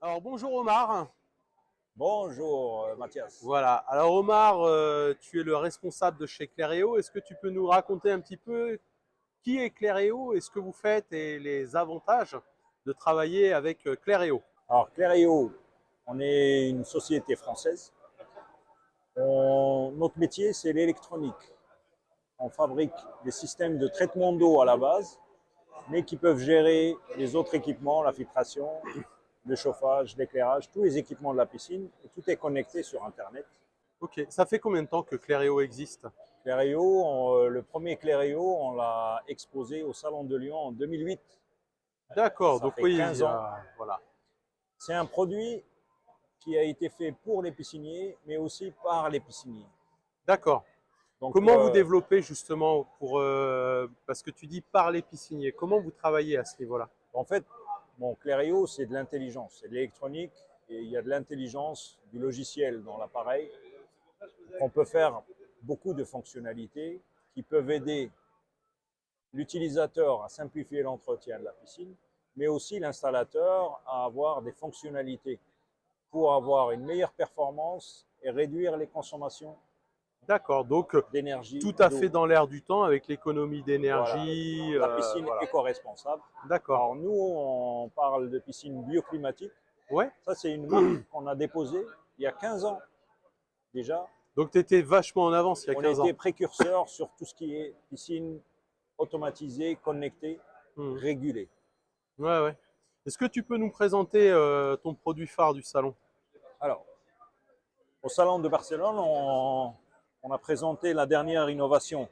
Alors bonjour Omar. Bonjour Mathias. Voilà. Alors Omar, tu es le responsable de chez Claréo. Est-ce que tu peux nous raconter un petit peu qui est Claréo et ce que vous faites et les avantages de travailler avec Claréo? Alors Clario, on est une société française. Notre métier, c'est l'électronique. On fabrique des systèmes de traitement d'eau à la base, mais qui peuvent gérer les autres équipements, la filtration, le chauffage, l'éclairage, tous les équipements de la piscine. Et tout est connecté sur Internet. Ok. Ça fait combien de temps que Claréo existe? Le premier Clario, on l'a exposé au Salon de Lyon en 2008. D'accord. Ça Donc fait oui, 15 ans. voilà. C'est un produit qui a été fait pour les pisciniers, mais aussi par les pisciniers. D'accord. Donc, Comment vous développez justement parce que tu dis par les pisciniers. Comment vous travaillez à ce niveau-là? en fait, bon, Clério, c'est de l'intelligence, c'est de l'électronique, et il y a de l'intelligence du logiciel dans l'appareil. On peut faire beaucoup de fonctionnalités qui peuvent aider l'utilisateur à simplifier l'entretien de la piscine, mais aussi l'installateur à avoir des fonctionnalités pour avoir une meilleure performance et réduire les consommations D'accord. Donc d'énergie, tout à d'eau. fait dans l'air du temps avec l'économie Voilà. d'énergie. La piscine Voilà. éco-responsable. D'accord. Alors nous, on parle de piscine bioclimatique. Ouais. Ça, c'est une marque qu'on a déposée il y a 15 ans déjà. Donc tu étais vachement en avance il y a On a 15 été ans. précurseur sur tout ce qui est piscine automatisée, connectée, Hmm. régulée. Ouais, ouais. Est-ce que tu peux nous présenter ton produit phare du salon? Alors, au Salon de Barcelone, on a présenté la dernière innovation.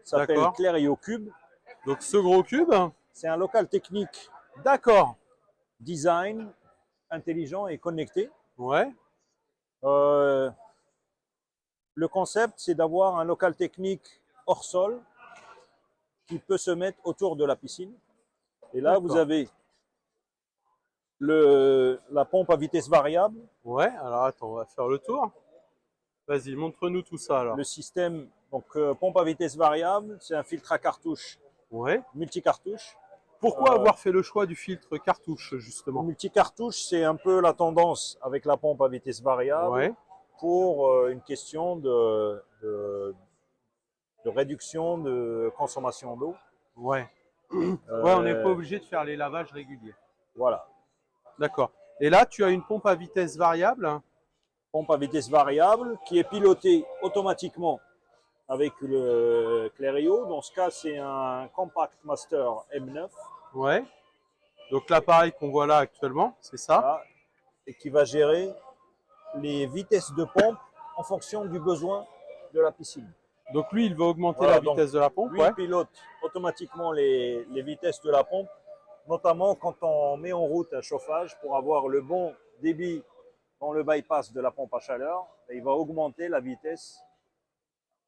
Ça s'appelle D'accord. Clario Cube. Donc ce gros cube. C'est un local technique D'accord. design, intelligent et connecté. Ouais. Euh, Le concept, c'est d'avoir un local technique hors sol qui peut se mettre autour de la piscine. Et là, vous D'accord. avez la pompe à vitesse variable, Ouais. Alors attends, on va faire le tour. Vas-y, montre-nous tout ça le alors. système, donc pompe à vitesse variable, c'est un filtre à cartouche Ouais. multicartouche. Pourquoi Euh, avoir fait le choix du filtre cartouche justement? Multicartouche, c'est un peu la tendance avec la pompe à vitesse variable Ouais. pour une question de réduction de consommation d'eau. Ouais. Ouais, on n'est pas Euh, obligé de faire les lavages réguliers. voilà. D'accord. Et là, tu as une pompe à vitesse variable. Pompe à vitesse variable qui est pilotée automatiquement avec le Clério. Dans ce cas, c'est un Compact Master M9, Ouais. Donc l'appareil qu'on voit là actuellement, c'est ça. voilà, et qui va gérer les vitesses de pompe en fonction du besoin de la piscine. Donc lui, il va augmenter la Voilà, donc vitesse de la pompe, lui ouais. pilote automatiquement les vitesses de la pompe, notamment quand on met en route un chauffage pour avoir le bon débit dans le bypass de la pompe à chaleur. Et il va augmenter la vitesse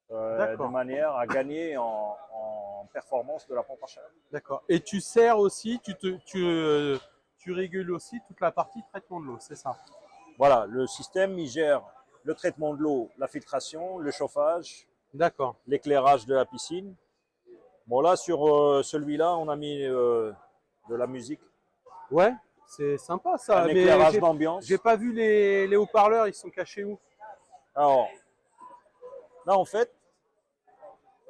de D'accord, manière à gagner en performance de la pompe à chaleur. d'accord. Et tu sers aussi, tu régules aussi toute la partie traitement de l'eau, c'est ça? Voilà, le système, il gère le traitement de l'eau, la filtration, le chauffage, D'accord. l'éclairage de la piscine. Bon, là, sur celui-là, on a mis de la musique, Ouais, c'est sympa un ça. Mais éclairage j'ai d'ambiance. pas vu les haut-parleurs, ils sont cachés où? Alors, là, en fait,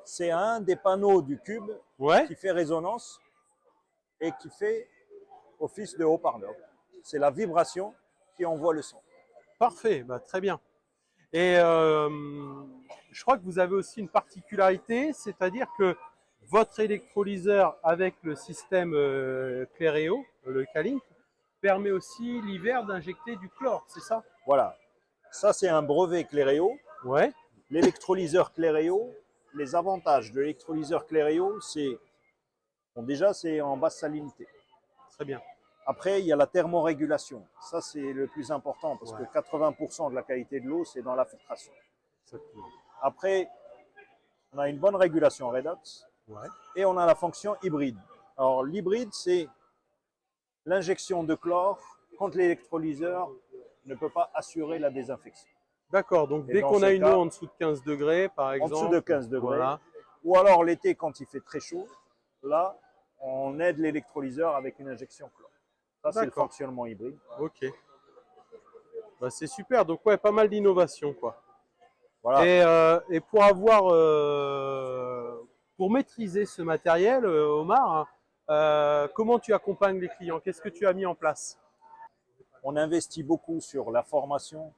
c'est un des panneaux du cube Ouais, qui fait résonance et qui fait office de haut-parleur. C'est la vibration qui envoie le son. parfait, bah, très bien. Et je crois que vous avez aussi une particularité, c'est-à-dire que votre électrolyseur avec le système Cléréo, le Calink, permet aussi l'hiver d'injecter du chlore, c'est ça? Voilà. Ça, c'est un brevet Cléréo. Ouais, L'électrolyseur Cléréo, les avantages de l'électrolyseur Cléréo, c'est bon, déjà, c'est en basse salinité. très bien. Après, il y a la thermorégulation. Ça, c'est le plus important parce Ouais, que 80% de la qualité de l'eau, c'est dans la filtration. exactement. Après, on a une bonne régulation redox Ouais. et on a la fonction hybride. Alors, l'hybride, c'est l'injection de chlore quand l'électrolyseur ne peut pas assurer la désinfection. D'accord, donc Et dès dans qu'on ce a une eau cas, en dessous de 15 degrés, par en dessous de exemple, 15 degrés, voilà. ou alors l'été quand il fait très chaud, là, on aide l'électrolyseur avec une injection chlore. Ça, c'est le D'accord, fonctionnement hybride. ok. Bah, c'est super. Donc, ouais, pas mal d'innovation, quoi. Voilà. Et pour pour maîtriser ce matériel, Omar, hein, comment tu accompagnes les clients? Qu'est-ce que tu as mis en place? On investit beaucoup sur la formation,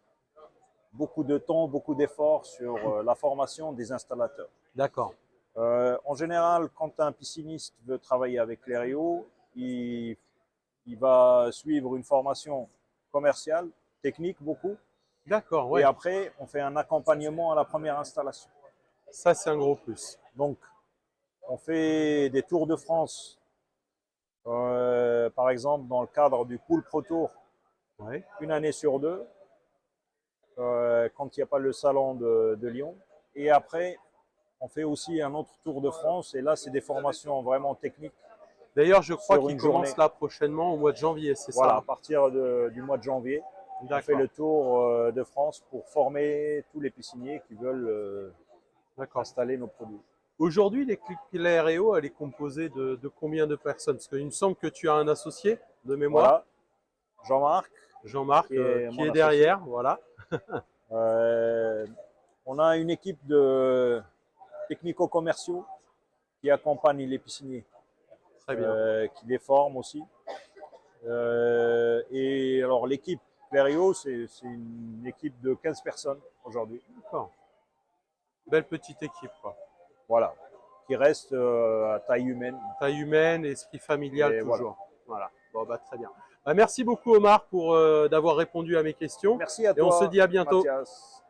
beaucoup de temps, beaucoup d'efforts sur la formation des installateurs. D'accord. En général, quand un pisciniste veut travailler avec Clerio, il va suivre une formation commerciale, technique beaucoup, D'accord, et ouais. après, on fait un accompagnement à la première installation. Ça, c'est un gros plus. Donc, on fait des tours de France, par exemple, dans le cadre du Pool Pro Tour, Ouais. une année sur deux, quand il n'y a pas le salon de Lyon. Et après, on fait aussi un autre tour de France, et là, c'est des formations vraiment techniques D'ailleurs, je crois sur qu'il une journée. commence là prochainement au mois de janvier, c'est Voilà, ça, à hein? partir du mois de janvier, on fait D'accord. le tour de France pour former tous les pisciniers qui veulent D'accord. installer nos produits. Aujourd'hui, l'équipe Claireo, elle est composée de combien de personnes? Parce qu'il me semble que tu as un associé de mémoire, Voilà, Jean-Marc, Jean-Marc, qui est qui mon est associé. derrière. Voilà. On a une équipe de technico-commerciaux qui accompagnent les pisciniers, Très bien. qui les forment aussi. Et alors l'équipe Clerio, c'est une équipe de 15 personnes aujourd'hui. D'accord. Belle petite équipe, quoi. Voilà, qui reste à taille humaine. Taille humaine, esprit familial Et voilà. toujours. Voilà. Bon, bah, très bien. Bah, merci beaucoup, Omar, pour d'avoir répondu à mes questions. Merci à Et on se toi, dit à bientôt. Mathias.